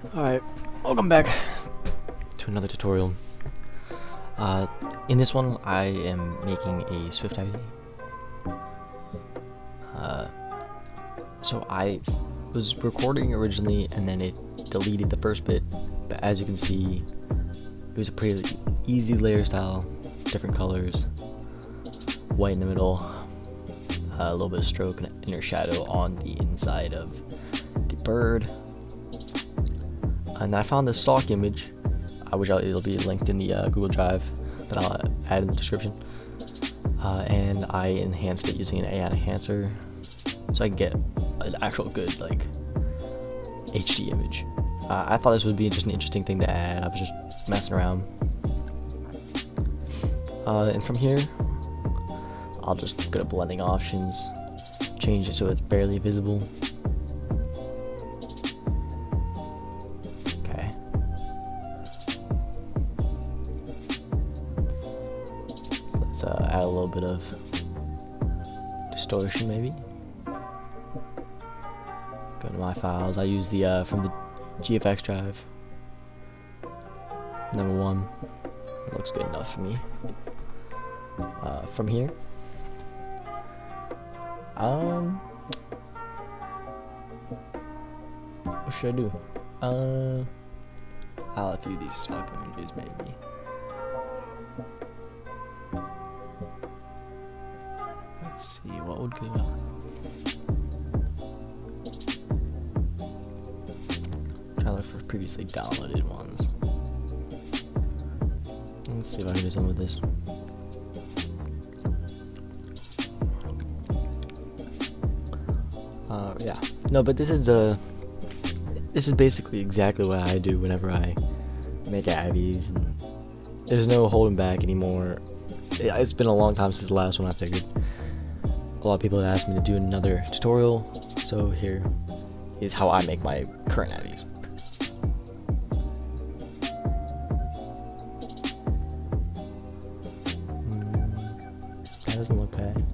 Alright, welcome back to another tutorial. In this one, I am making a Swift ID. So I was recording originally and then it deleted the first bit, but as you can see, it was a pretty easy layer style, different colors, white in the middle, a little bit of stroke and inner shadow on the inside of the bird. And I found this stock image, which it'll be linked in the Google Drive that I'll add in the description. And I enhanced it using an AI enhancer, so I can get an actual good like HD image. I thought this would be just an interesting thing to add. I was just messing around, and from here, I'll just go to blending options, change it so it's barely visible. Let's add a little bit of distortion, maybe. Go to my files. I use the from the GFX drive. Number 1. It looks good enough for me. From here, what should I do? I'll add a few of these stock images, maybe. Let's see what would go. Try to look for previously downloaded ones. Let's see if I can do something with this. Yeah. No, but this is basically exactly what I do whenever I make Avis. And there's no holding back anymore. It's been a long time since the last one, I figured. A lot of people have asked me to do another tutorial, so here is how I make my current Avis. That doesn't look bad.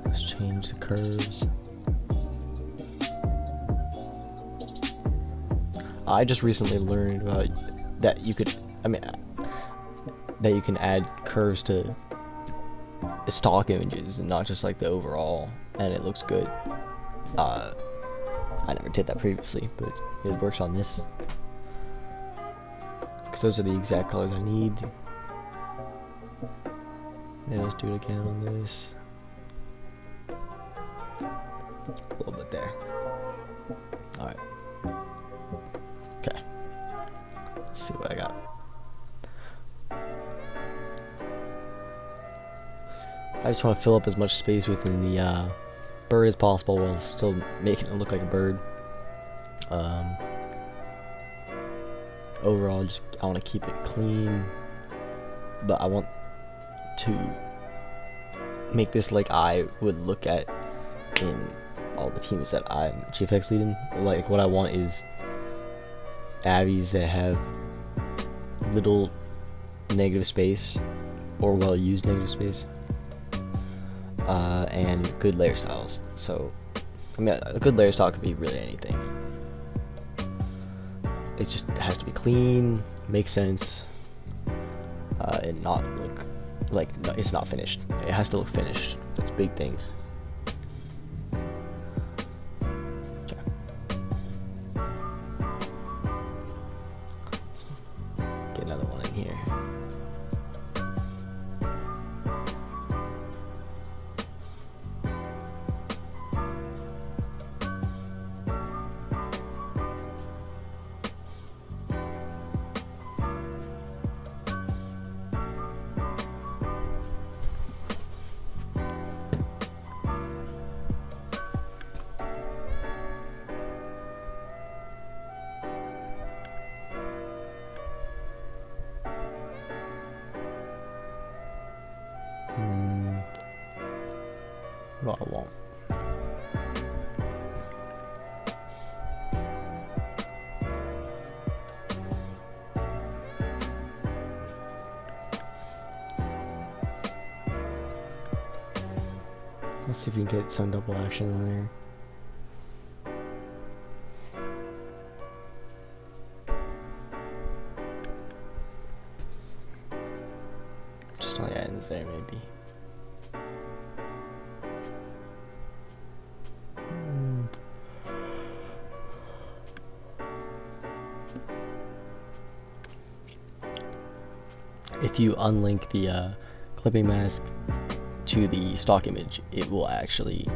Let's change the curves. I just recently learned about that you could, that you can add curves to stock images and not just like the overall, and it looks good. I never did that previously, but it works on this because those are the exact colors I need. Yeah, let's do it again on this. A little bit there. Alright. Okay. Let's see what I got. I just want to fill up as much space within the bird as possible while still making it look like a bird. Overall, I want to keep it clean, but I want to make this like I would look at in all the teams that I'm GFX leading. Like, what I want is Avis that have little negative space or well used negative space. And good layer styles. So, a good layer style could be really anything. It just has to be clean, make sense, and not look like it's not finished. It has to look finished. That's a big thing. Okay. Let's get another one in here. What I want. Let's see if we can get some double action on here. Just on the ends there, maybe. If you unlink the clipping mask to the stock image, it will actually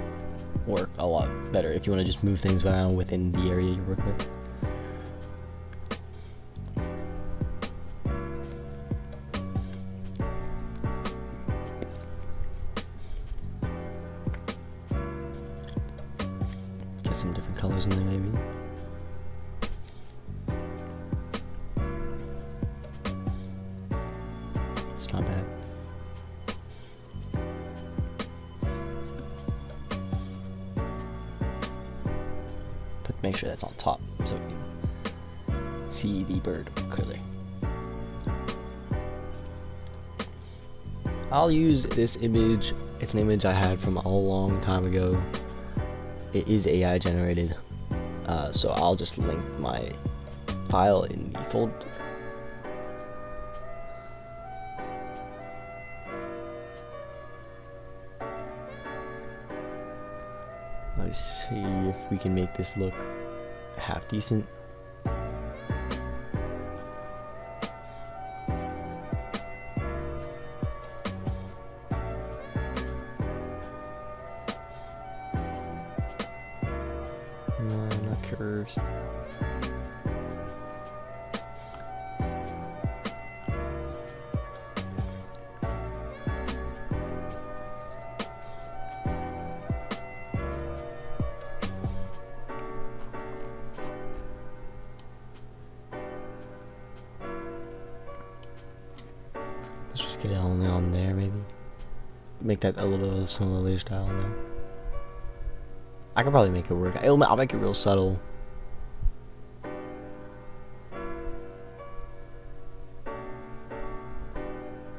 work a lot better if you want to just move things around within the area you work with. Get some different colors in there maybe. It's not bad. But make sure that's on top so we can see the bird clearly. I'll use this image. It's an image I had from a long time ago. It is AI generated, so I'll just link my file in the folder. Let's see if we can make this look half decent. No, not curves. Let's just get it only on there, maybe. Make that a little bit of some of the layer style in there. I could probably make it work. I'll make it real subtle.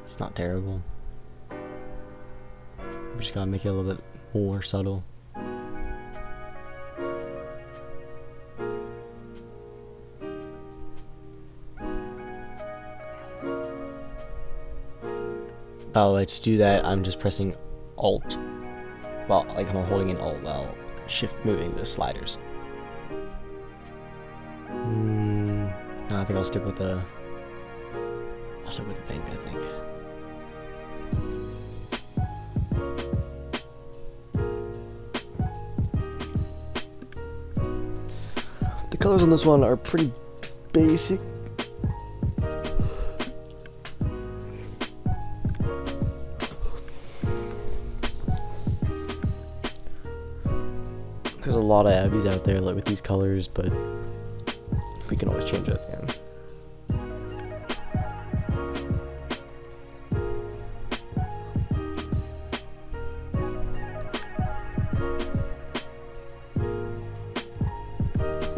It's not terrible. We just gotta make it a little bit more subtle. By the way, to do that, I'm just pressing Alt. Well, like I'm holding an Alt while shift moving the sliders. No, I think I'll stick with the pink, I think. The colors on this one are pretty basic. There's a lot of Avis out there like with these colors, but we can always change it at the end.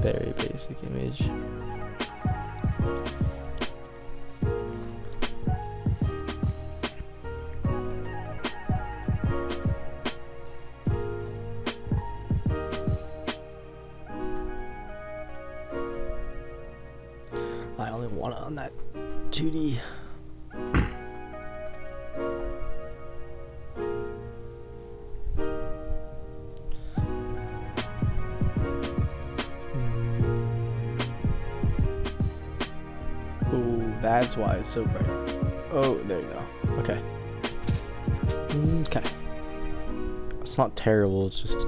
Very basic image. I only want it on that 2D. Oh, that's why it's so bright. Oh, there you go. Okay. Okay. It's not terrible, it's just...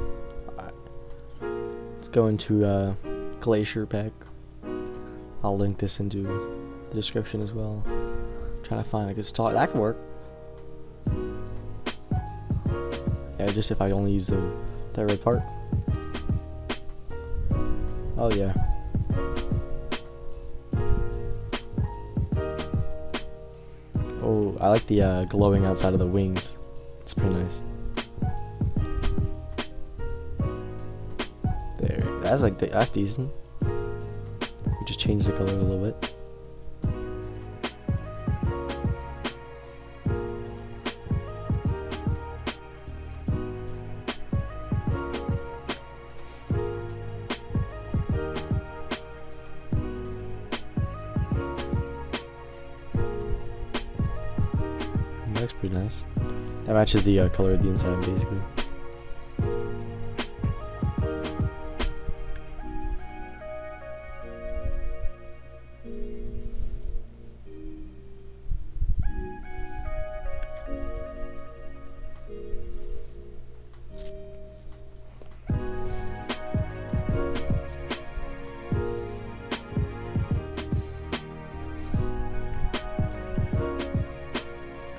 let's go into Glacier Pack. I'll link this into the description as well. Trying to find a good style. That can work. Yeah, just if I only use that red part. Oh yeah. Oh, I like the glowing outside of the wings. It's pretty nice. There, that's decent. We just change the color a little bit. nice. That matches the color of the inside, basically.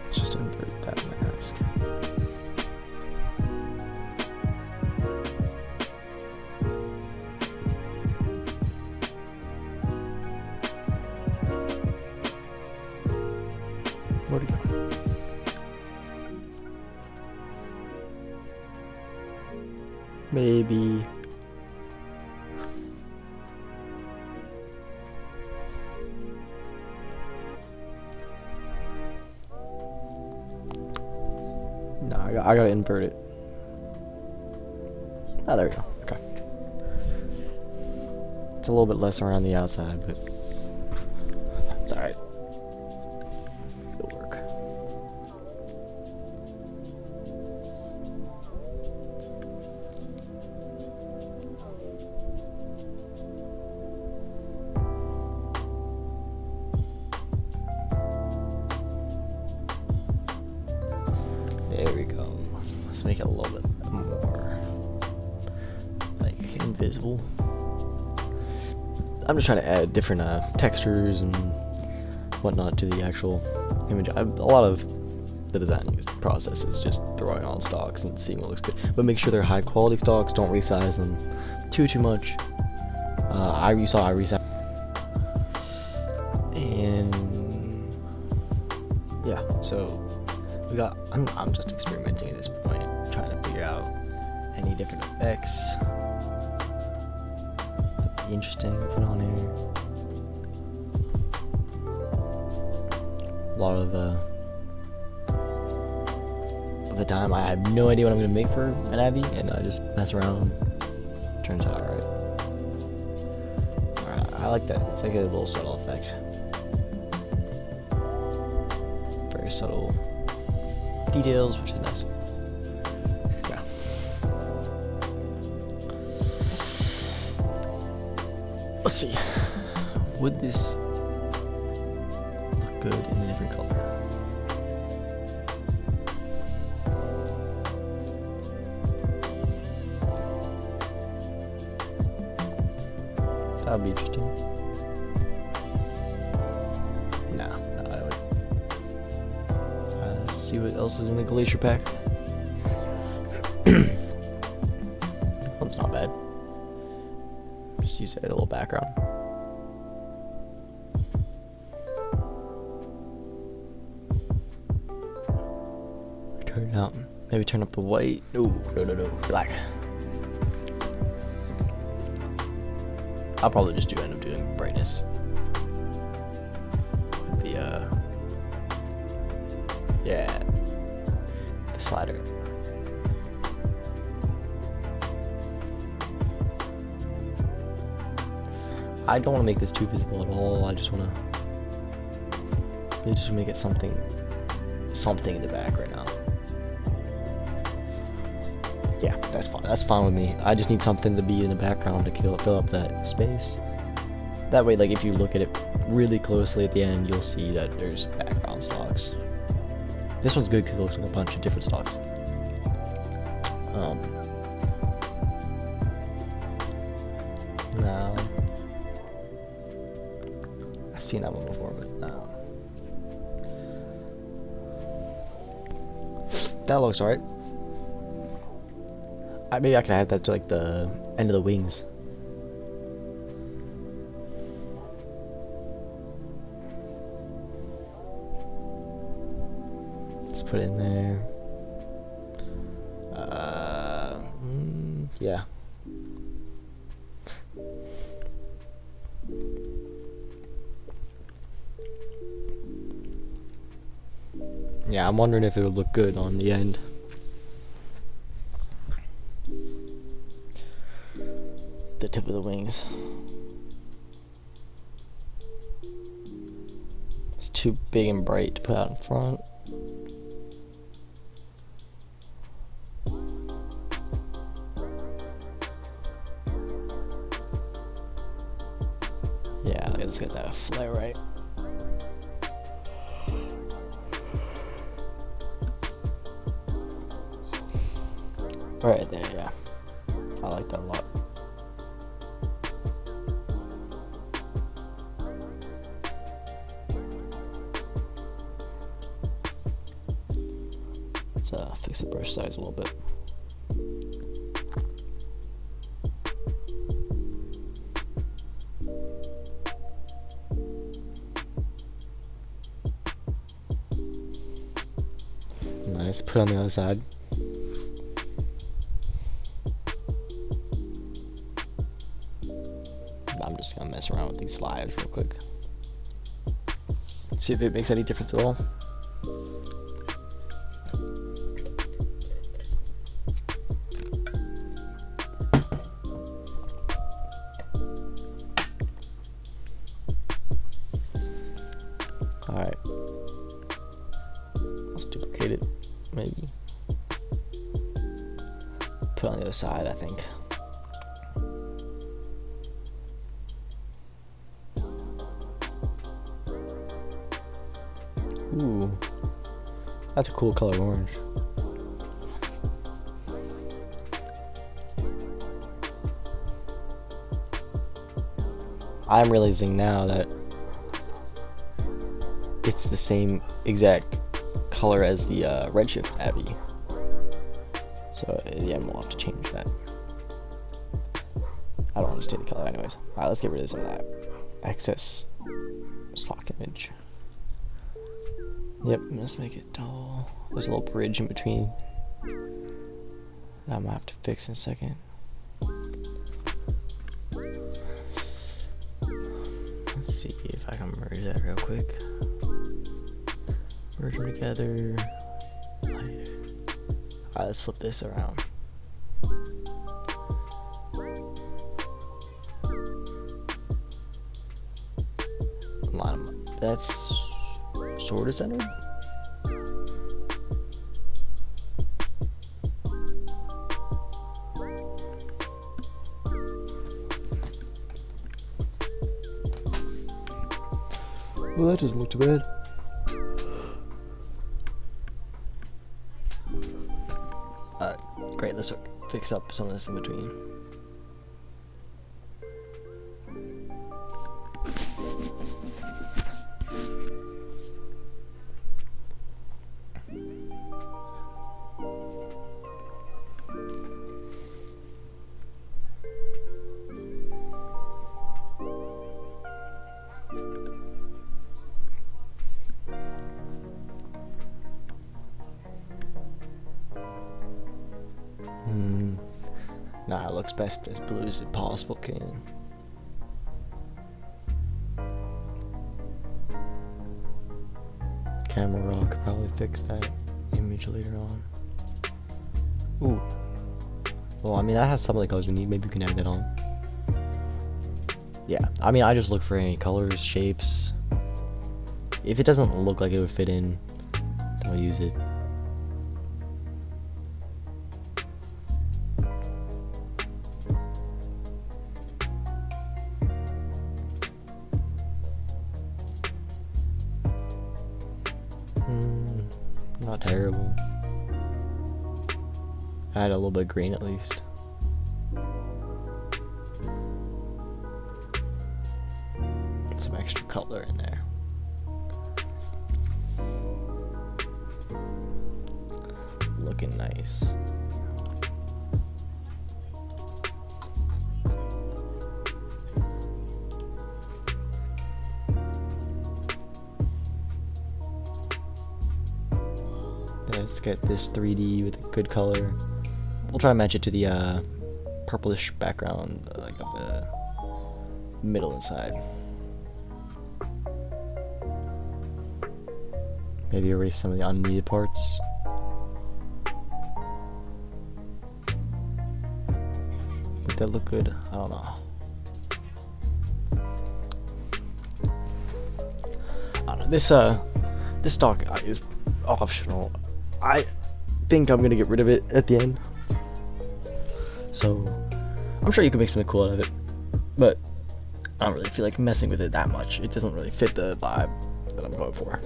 Let's just invert that mask. Where'd it go? Maybe. No, I gotta invert it. Oh, there we go. Okay. It's a little bit less around the outside, but it's alright. It'll work. There we go. Let's make it a little bit more like invisible. I'm just trying to add different textures and whatnot to the actual image. A lot of the designing process is just throwing on stocks and seeing what looks good, but make sure they're high quality stocks. Don't resize them too much. You saw I resized, and yeah. So we got. I'm just experimenting at this point, trying to figure out any different effects that'd be interesting to put on here. A lot of the time I have no idea what I'm gonna make for an Avis, and I just mess around. Turns out alright. Alright, I like that. It's like a little subtle effect. Very subtle details, which is nice. Yeah. Let's see. Would this look good in a different color? That would be interesting. No, I would. Let's see what else is in the glacier pack. One's not bad. Just use it as a little background. Turn it out. Maybe turn up the white. No, black. I'll probably just end up doing brightness with the yeah, the slider. I don't want to make this too visible at all. I just want to make it something in the back right now. Yeah, that's fine. That's fine with me. I just need something to be in the background to fill up that space. That way, like, if you look at it really closely at the end, you'll see that there's background stocks. This one's good because it looks like a bunch of different stocks. No. I've seen that one before, but no. That looks alright. Maybe I can add that to like the end of the wings. Let's put it in there. Yeah. Yeah, I'm wondering if it would look good on the end. The tip of the wings. It's too big and bright to put out in front. let's get that flare right. Right there, yeah. I like that a lot. Let's fix the brush size a little bit. Nice, put it on the other side. I'm just gonna mess around with these slides real quick. See if it makes any difference at all. Alright. Let's duplicate it, maybe. Put it on the other side, I think. Ooh, that's a cool color, orange. I'm realizing now that it's the same exact color as the Redshift Avis. So yeah, we'll have to change that. I don't understand the color anyways. Alright, let's get rid of some of that excess stock image. Yep, let's make it tall. There's a little bridge in between that I'm gonna have to fix in a second. Let's see if I can merge that real quick. Merge them together. Alright, let's flip this around. Line them up. That's sort of centered. Well, that doesn't look too bad. Alright, great. Let's fix up some of this in between. Nah, it looks best as blue as it possible can. Camera raw could probably fix that image later on. Ooh. Well, I mean, that has some of the colors we need. Maybe we can add that on. Yeah, I mean, I just look for any colors, shapes. If it doesn't look like it would fit in, then I'll use it. Not terrible. Add a little bit of green at least. Get some extra color in there. Looking nice. Let's get this 3D with a good color. We'll try to match it to the purplish background, like of the middle inside. Maybe erase some of the unneeded parts. Would that look good? I don't know. I don't know. This stock is optional. I think I'm gonna get rid of it at the end. So I'm sure you can make something cool out of it. But I don't really feel like messing with it that much. It doesn't really fit the vibe that I'm going for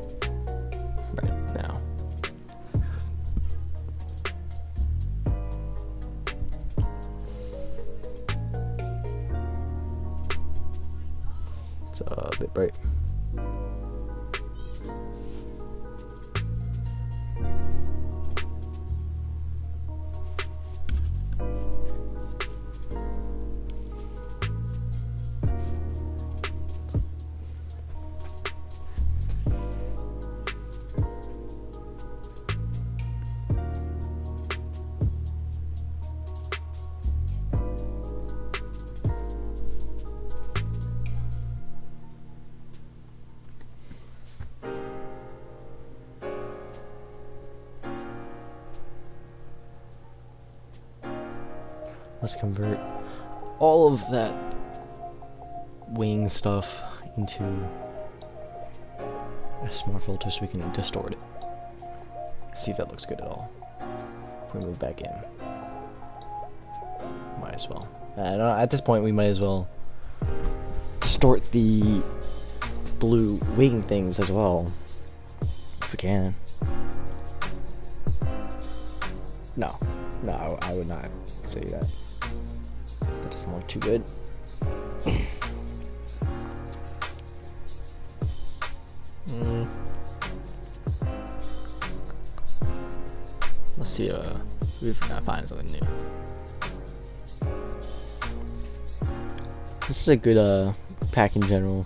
right now. It's a bit bright. Let's convert all of that wing stuff into a smart filter so we can distort it. See if that looks good at all. If we move back in, might as well. At this point, we might as well distort the blue wing things as well, if we can. No, I would not say that. That doesn't look too good. Let's see if we can find something new. This is a good pack in general.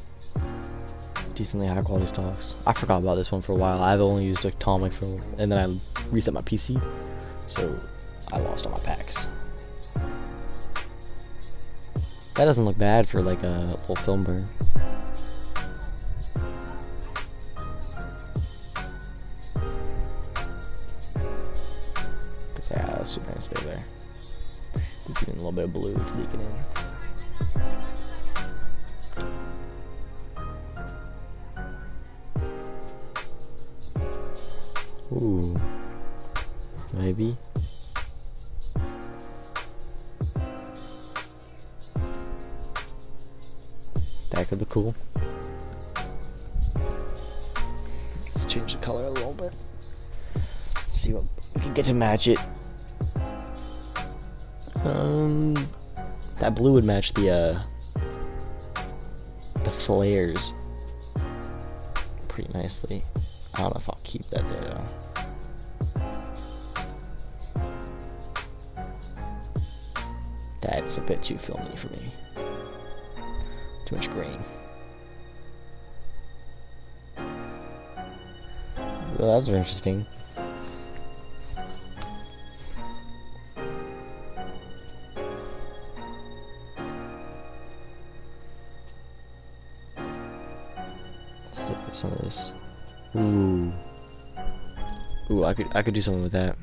Decently high quality stocks. I forgot about this one for a while. I've only used Atomic and then I reset my PC, so I lost all my packs. That doesn't look bad for like a little film burn. Yeah, that's super nice there. There's even a little bit of blue leaking in. Ooh, maybe. That could look cool. Let's change the color a little bit. See what we can get to match it. That blue would match the flares pretty nicely. I don't know if I'll keep that there though. That's a bit too filmy for me. Too much green. Well, that's very interesting. Let's look at some of this. Ooh, I could do something with that.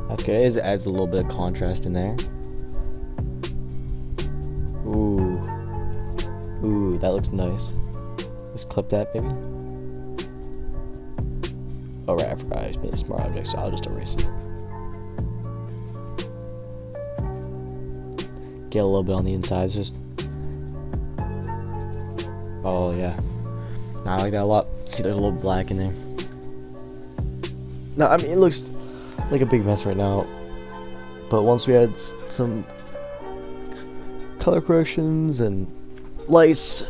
That's good. It adds a little bit of contrast in there. Ooh, that looks nice. Let's clip that, maybe. Oh right, I forgot I made a smart object, so I'll just erase it. Get a little bit on the insides, just. Oh yeah. Nah, I like that a lot. See, there's a little black in there. No, I mean it looks like a big mess right now, but once we add some color corrections and lights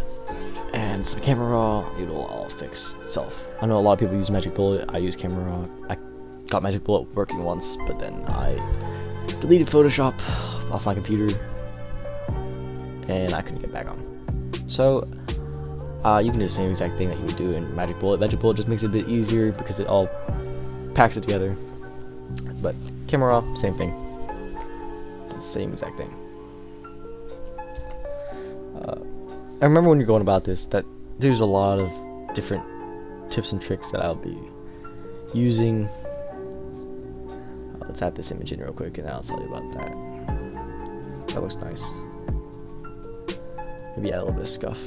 and some camera raw, it'll all fix itself. I know a lot of people use Magic Bullet. I use camera raw. I got Magic Bullet working once, but then I deleted Photoshop off my computer and I couldn't get back on. So you can do the same exact thing that you would do in Magic Bullet. Magic Bullet just makes it a bit easier because it all packs it together. But camera raw, same thing. the same exact thing. I remember when you're going about this that there's a lot of different tips and tricks that I'll be using. Let's add this image in real quick and I'll tell you about that. That looks nice. Maybe add a little bit of scuff.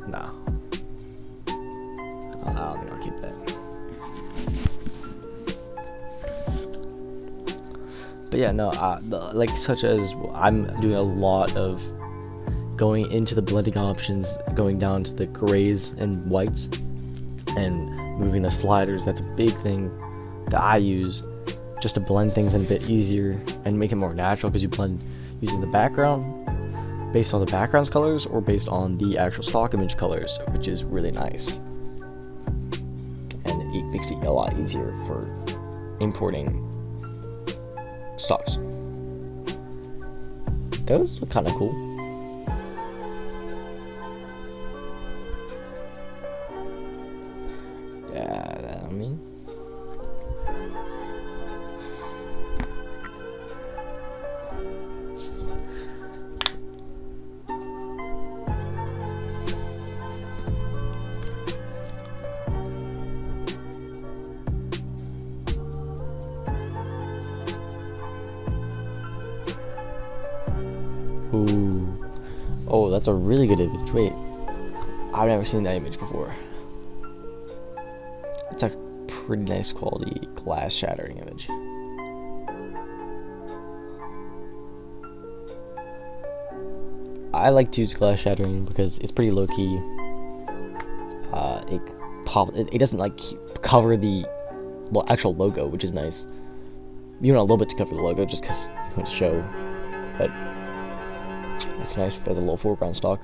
Nah. I don't think I'll keep that. But yeah, no, like such as I'm doing a lot of going into the blending options, going down to the grays and whites, and moving the sliders. That's a big thing that I use just to blend things in a bit easier and make it more natural, because you blend using the background based on the background's colors or based on the actual stock image colors, which is really nice. And it makes it a lot easier for importing stocks. Those look kind of cool. Yeah, I mean, ooh, oh, that's a really good image. Wait, I've never seen that image before. It's a pretty nice quality glass shattering image. I like to use glass shattering because it's pretty low key. It doesn't like cover the actual logo, which is nice. You want a little bit to cover the logo just because you want to show, but it's nice for the little foreground stock.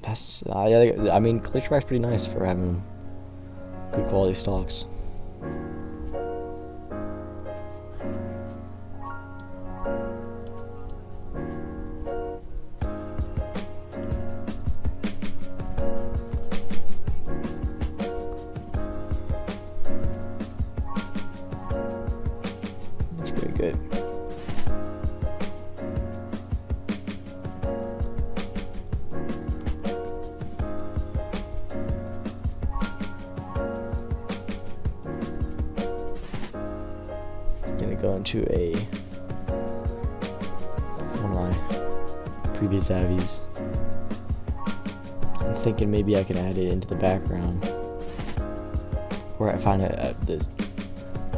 That's I mean, Glacier Back's pretty nice for having good quality stocks. That's pretty good. Gonna go into one of my previous Avis. I'm thinking maybe I can add it into the background where I find the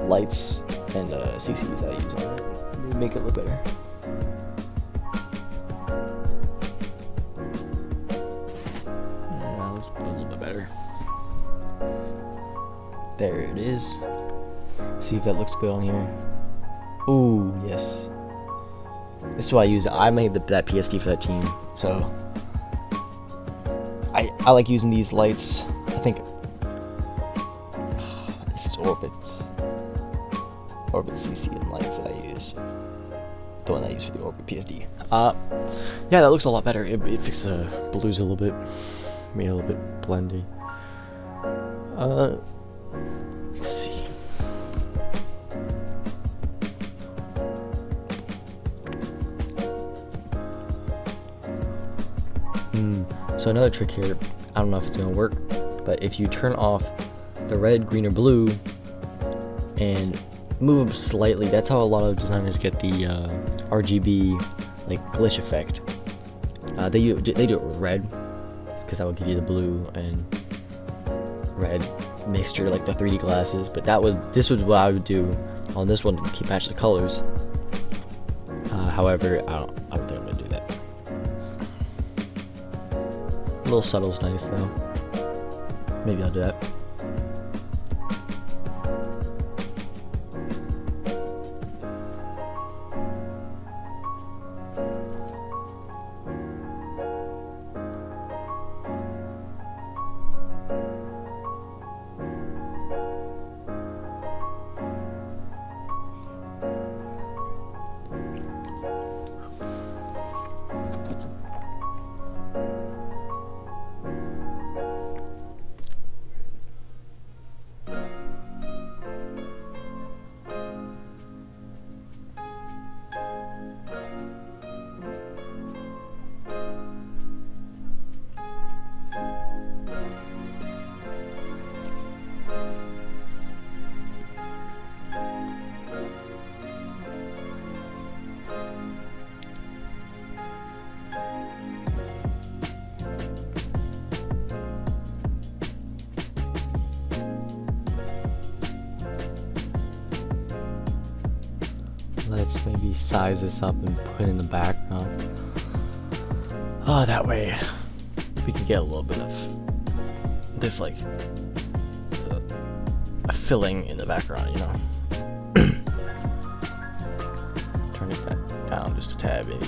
lights and CCs I use on it. Maybe make it look better. Yeah, let's put a little bit better. There it is. See if that looks good on here. Ooh, yes. This is what I use. I made that PSD for that team, so I like using these lights. I think this is Orbit CC and lights that I use. The one I use for the Orbit PSD. Yeah, that looks a lot better. It fixed the blues a little bit, made it a little bit blendy. Let's see. So another trick here, I don't know if it's going to work, but if you turn off the red, green, or blue and move them slightly, that's how a lot of designers get the RGB like glitch effect. They do it with red, because that will give you the blue and red mixture like the 3D glasses. But this was what I would do on this one to keep match the colors. However, I don't think I'm gonna do that. A little subtle's nice though. Maybe I'll do that. let's maybe size this up and put it in the background. Oh, that way we can get a little bit of this, like, a filling in the background, you know. Turn it down just a tad, maybe.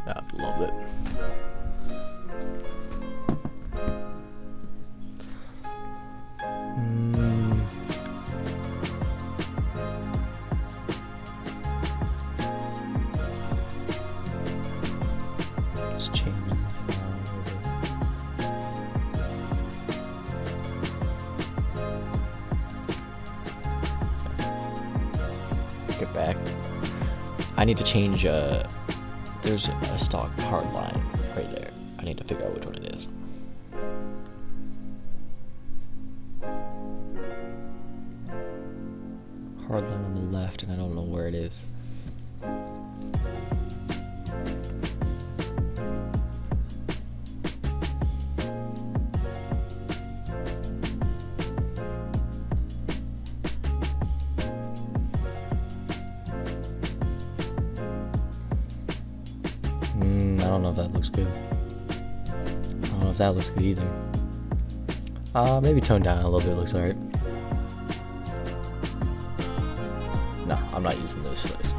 Up a little bit. Let's change this around a little bit. Get back. I need to change there's a stock hard line right there. I need to figure out which one it is. Hard line on the left, and I don't know where it is. I don't know if that looks good. I don't know if that looks good either. Maybe tone down a little bit looks alright. No, I'm not using those slides.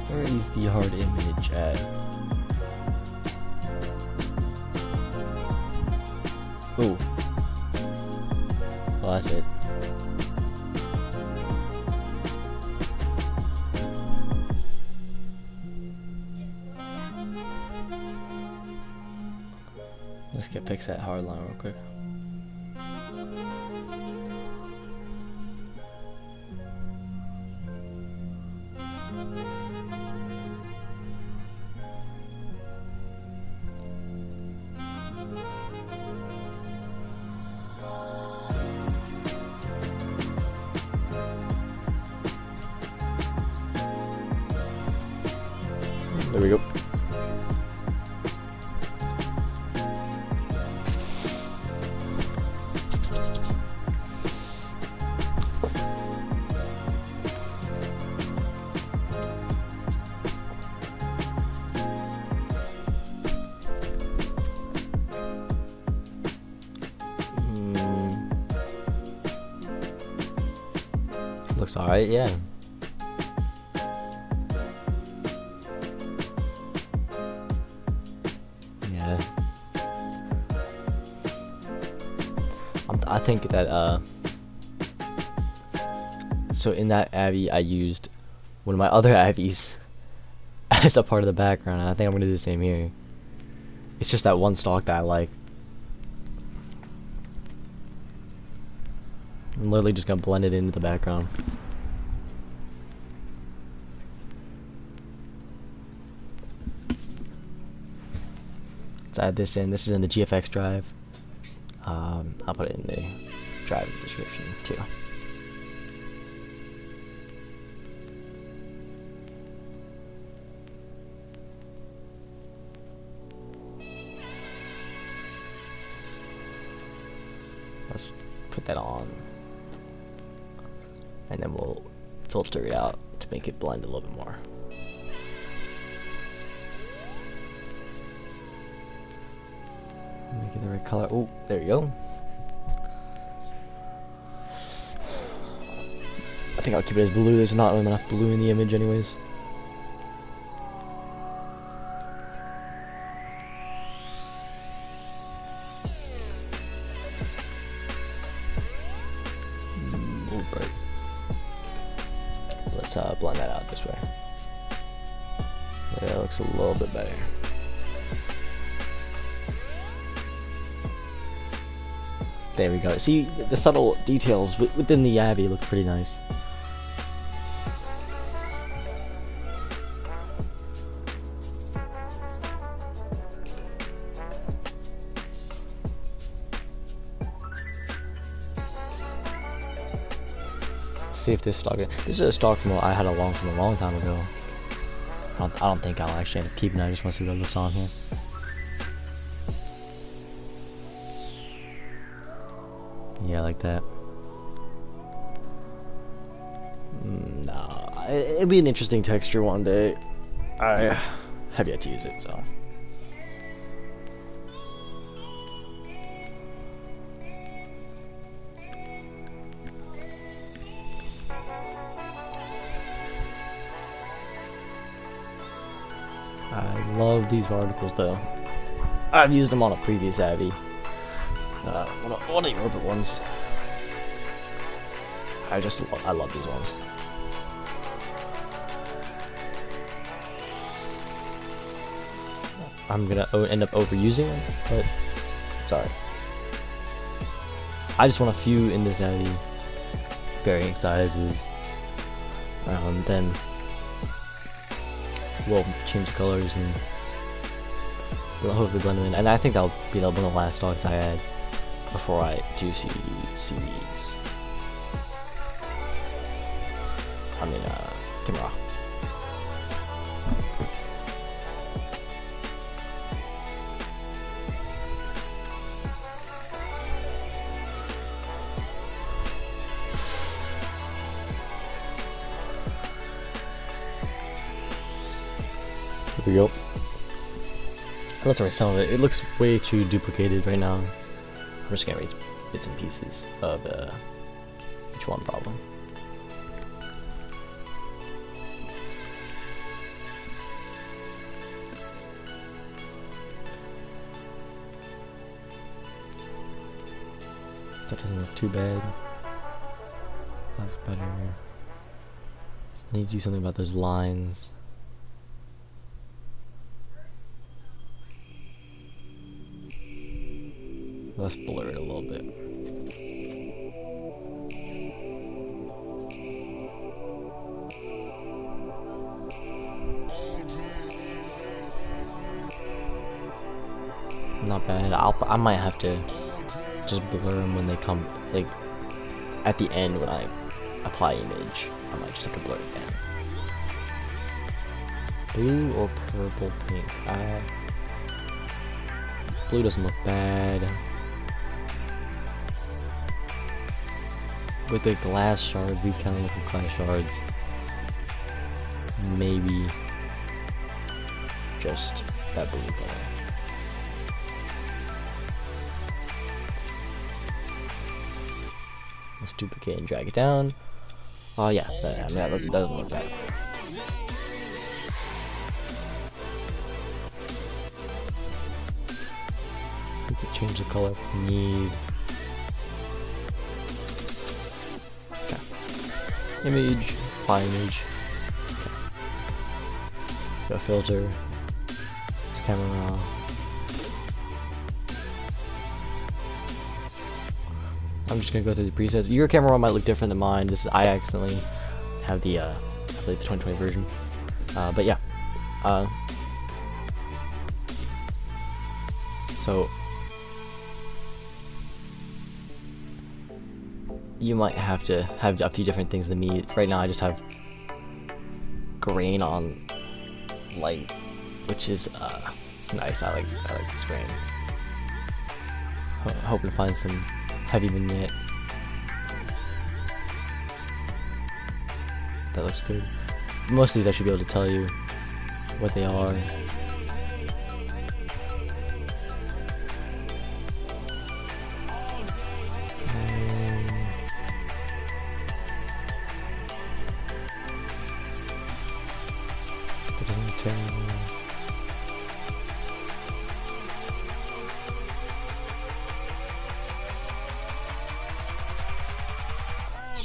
Where is the hard image at? Ooh. Well, that's it. Let's fix that hard line real quick. There we go. Looks alright, yeah. Yeah. I think that, so in that Avis, I used one of my other Avis as a part of the background, and I think I'm gonna do the same here. It's just that one stock that I like. I'm literally just gonna blend it into the background. Let's add this in. This is in the GFX drive. I'll put it in the drive description too. Let's put that on. And then we'll filter it out to make it blend a little bit more. Make it the right color. Oh, there you go. I think I'll keep it as blue. There's not enough blue in the image anyways. Oh, bright. Let's blend that out this way. Yeah, that looks a little bit better. There we go. See, the subtle details within the Avis look pretty nice. see if this stock. This is a stock from I had from a long time ago. I don't think I'll actually end up keeping it. I just want to see what it looks on here. Yeah, like that. Nah, it'd be an interesting texture one day. I have yet to use it, so. I love these articles though. I've used them on a previous Avis. One of the orbit ones. I love these ones. I'm gonna end up overusing them, but it's alright. I just want a few in this Avis, varying sizes. Then we'll change the colors and we'll hopefully blend them in. And I think that'll be one of the last stocks I add before I do see series. I mean, camera. Here we go. That's alright, some of it. It looks way too duplicated right now. I'm just gonna read bits and pieces of each one problem. That doesn't look too bad. That's better. So I need to do something about those lines. Let's blur it a little bit. Not bad. I might have to just blur them when they come, like at the end when I apply image. I might just have to blur it again. Blue or purple pink? Blue doesn't look bad. With the glass shards, these kind of look like glass shards. Maybe just that blue color. Let's duplicate and drag it down. Oh yeah, that doesn't look bad. We could change the color if we need. Image, apply image. Okay. Go filter. It's camera raw. I'm just gonna go through the presets. Your camera raw might look different than mine. I accidentally have the I believe the 2020 version. But yeah. So you might have to have a few different things than me. Right now I just have grain on light, which is nice. I like this grain. Hope to find some heavy vignette. That looks good. Most of these I should be able to tell you what they are.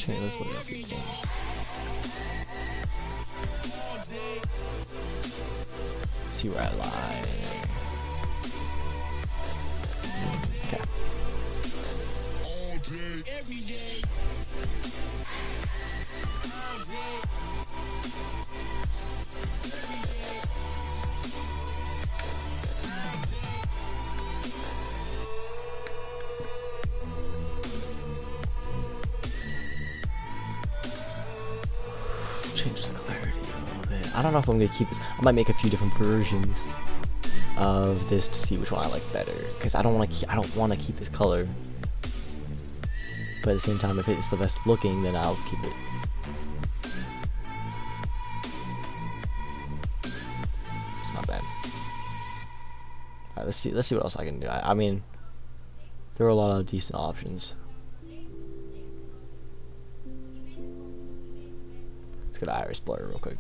Let's look at a few things. See where I lie. Okay. change the clarity a little bit. I don't know if I'm gonna keep this. I might make a few different versions of this to see which one I like better, because I don't want to keep this color. But at the same time, if it's the best looking, then I'll keep it. It's not bad. Alright, let's see what else I can do. I mean, there are a lot of decent options. Let's go to iris blur real quick.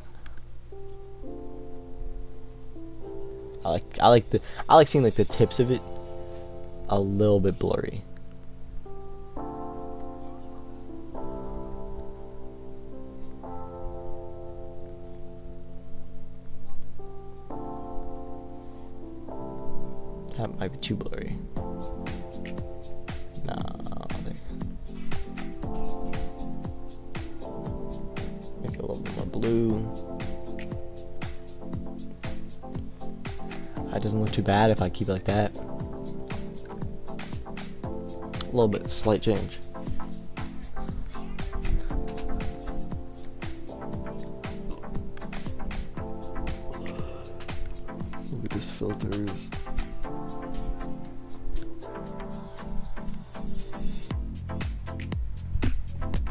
I like seeing like the tips of it a little bit blurry. That might be too blurry. No, I think. Make it a little bit more blue. It doesn't look too bad if I keep it like that. A little bit, slight change. Look at these filters.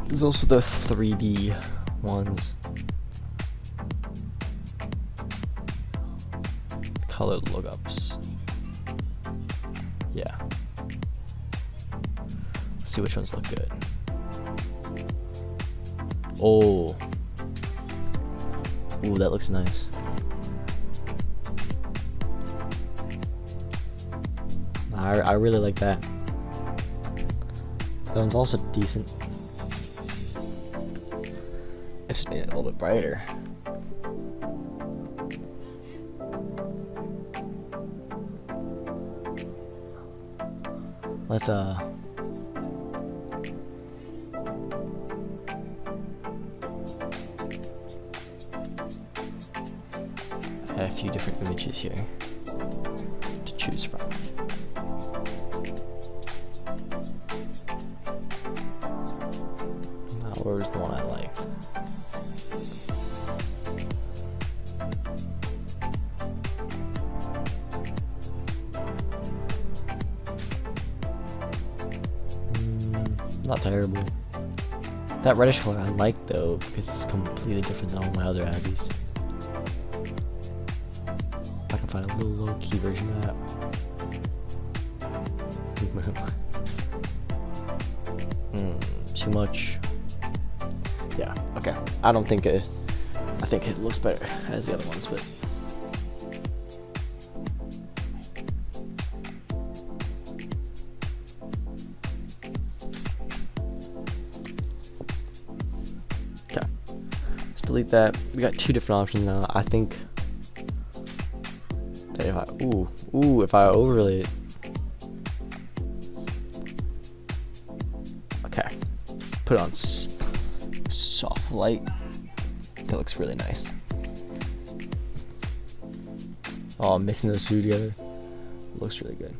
There's also the 3D ones. Color lookups. Yeah. Let's see which ones look good. Oh. Ooh, that looks nice. I really like that. That one's also decent. It's made it a little bit brighter. Let's add a few different images here to choose from. Now, where's the one I like? Not terrible. That reddish color I like though, because it's completely different than all my other Avis. If I can find a little low-key version of that. Too much. Yeah, okay. I don't think I think it looks better as the other ones, but delete that. We got two different options now. I think that if I if I overlay it, okay, put it on soft light. That looks really nice. Oh, mixing those two together looks really good.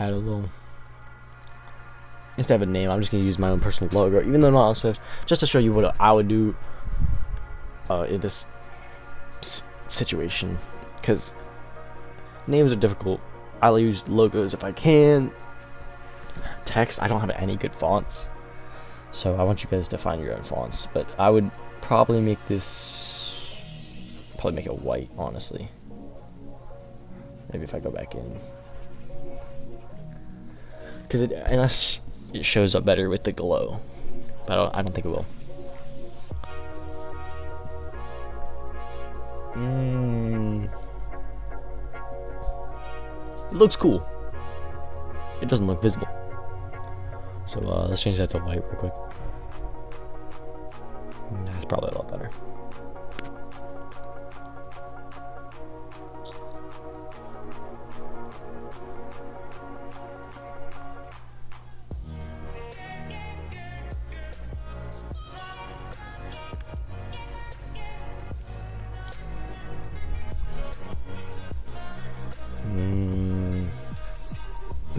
Add a little. Instead of a name, I'm just gonna use my own personal logo, even though not on Swift, just to show you what I would do in this situation. Because names are difficult. I'll use logos if I can. Text, I don't have any good fonts, so I want you guys to find your own fonts. But I would probably make this, make it white, honestly. Maybe if I go back in. Because unless it shows up better with the glow, but I don't think it will. It looks cool. It doesn't look visible. So let's change that to white real quick. That's probably a lot better.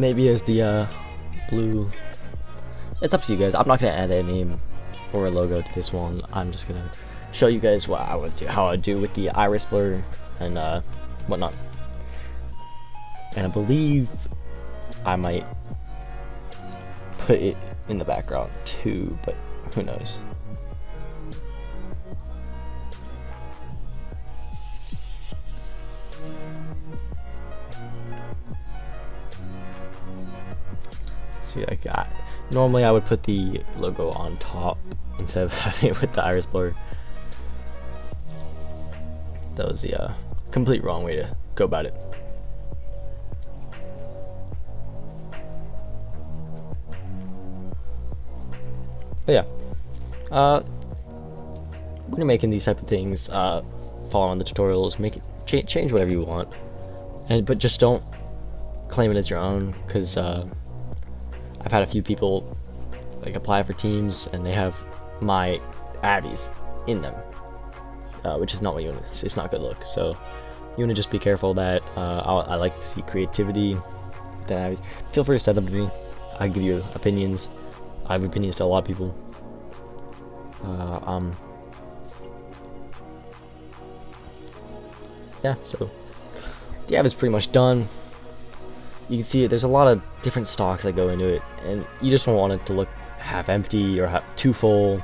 maybe as the blue. It's up to you guys. I'm not gonna add a name or a logo to this one. I'm just gonna show you guys what I would do, how I do with the iris blur and whatnot. And I believe I might put it in the background too, but who knows. See, like normally I would put the logo on top instead of having it with the iris blur. That was the complete wrong way to go about it. But yeah, when you're making these type of things, follow on the tutorials, make it change whatever you want, but just don't claim it as your own, because I've had a few people like apply for teams and they have my Avis in them, which is not what you want. It's not good look. So you want to just be careful of that. I like to see creativity with the Avis. Feel free to send them to me. I give you opinions. I have opinions to a lot of people. Yeah, so the app is pretty much done. You can see it, there's a lot of different stocks that go into it, and you just don't want it to look half empty or too full.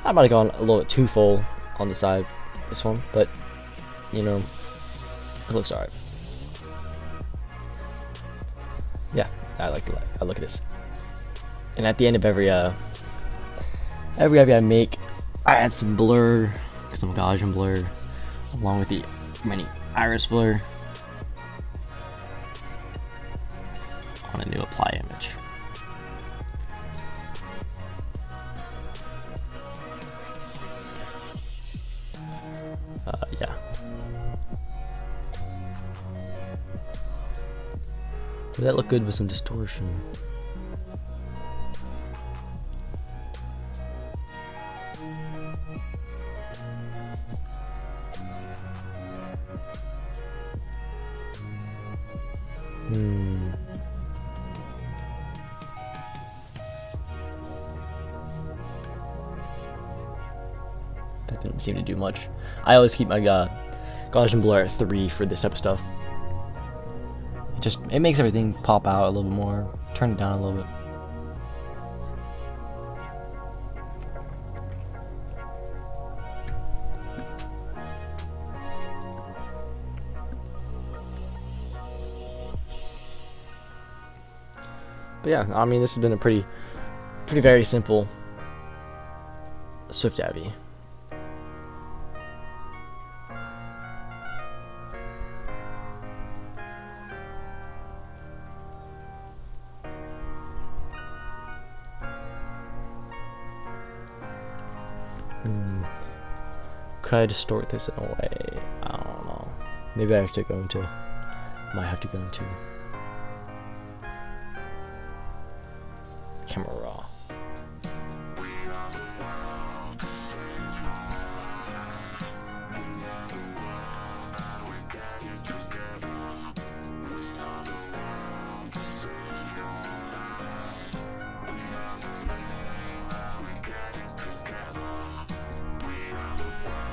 I might have gone a little bit too full on the side, this one, but you know, it looks alright. Yeah, I look at this. And at the end of every Avis I make, I add some blur, some Gaussian blur, along with the mini iris blur on a new apply image. Yeah. Would that look good with some distortion? That didn't seem to do much. I always keep my Gaussian blur at 3 for this type of stuff. It makes everything pop out a little bit more. Turn it down a little bit. But yeah, I mean, this has been a pretty very simple Swift Avis. Could I distort this in a way? I don't know. Maybe I have to go into. Might have to go into camera raw.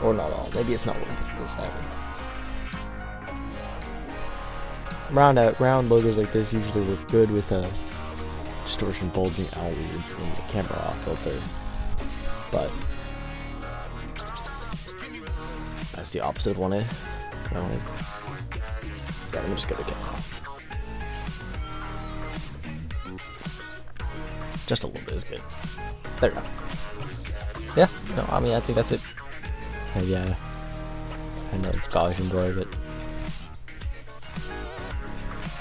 Or not all. Maybe it's not worth it for this Avis. Round logos like this usually look good with a distortion bulging outwards in the camera off filter, but that's the opposite of one I wanted. Yeah, let me just get the camera off. Just a little bit is good. There we go. Yeah, no, I mean, I think that's it. Yeah, I know it's Gaussian blur, but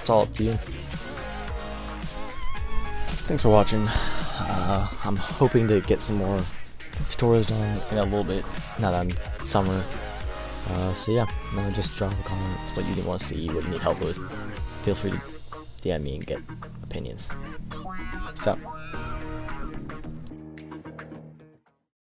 it's all up to you. Thanks for watching. I'm hoping to get some more tutorials done in a little bit now that I'm summer. So yeah, just drop a comment what you want to see, what you need help with. Feel free to DM me and get opinions. Peace out.